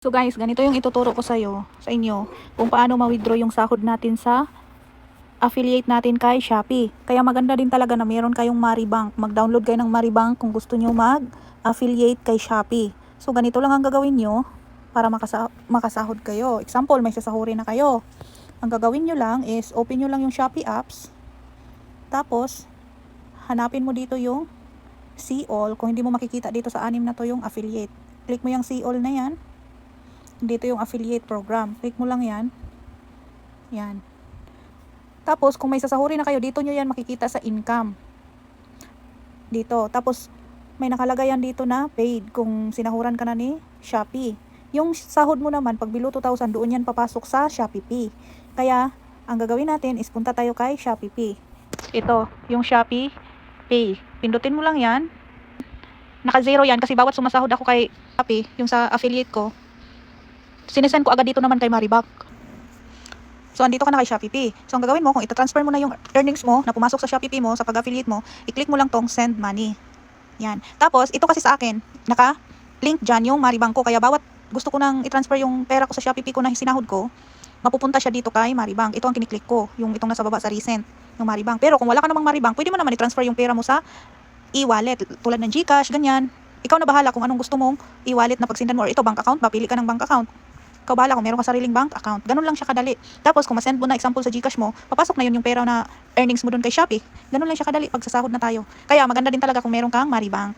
So guys, ganito yung ituturo ko sa inyo, kung paano ma-withdraw yung sahod natin sa affiliate natin kay Shopee. Kaya maganda din talaga na meron kayong Maribank. Mag-download kayo ng Maribank kung gusto nyo mag-affiliate kay Shopee. So ganito lang ang gagawin nyo para makasahod kayo. Example, may sasahurin na kayo. Ang gagawin nyo lang is open nyo lang yung Shopee apps. Tapos, hanapin mo dito yung see all. Kung hindi mo makikita dito sa anim na to yung affiliate. Click mo yung see all na yan. Dito yung affiliate program. Click mo lang yan. Yan. Tapos, kung may sasahurin na kayo, dito nyo yan makikita sa income. Dito. Tapos, may nakalagay yan dito na paid kung sinahuran ka na ni Shopee. Yung sahod mo naman, pag below 2,000, doon yan papasok sa Shopee Pay. Kaya, ang gagawin natin is punta tayo kay Shopee Pay. Ito, yung Shopee Pay. Pindutin mo lang yan. Naka-zero yan kasi bawat sumasahod ako kay Shopee, yung sa affiliate ko, sinesend ko agad dito naman kay Maribank. So, andito ka na kay Shopee Pay. So, ang gagawin mo, kung itatransfer mo na yung earnings mo na pumasok sa Shopee Pay mo, sa pag-affiliate mo, i-click mo lang tong send money. Yan. Tapos, ito kasi sa akin, naka-link dyan yung Maribank ko. Kaya bawat gusto ko nang i-transfer yung pera ko sa Shopee Pay ko na sinahod ko, mapupunta siya dito kay Maribank. Ito ang kiniklik ko, yung itong nasa baba sa recent, yung Maribank. Pero kung wala ka namang Maribank, pwede mo naman i-transfer yung pera mo sa e-wallet, tulad ng GCash, ganyan. Ikaw na bahala kung anong gusto mong e-wallet na pagsindan mo, or ito bank account, mapili ka ng bank account. Ikaw bahala kung meron ka sariling bank account. Ganun lang siya kadali. Tapos kung ma-send mo na example sa GCash mo, papasok na yun yung pera na earnings mo dun kay Shopee. Ganun lang siya kadali pag sasahod na tayo. Kaya maganda din talaga kung meron kang Maribank.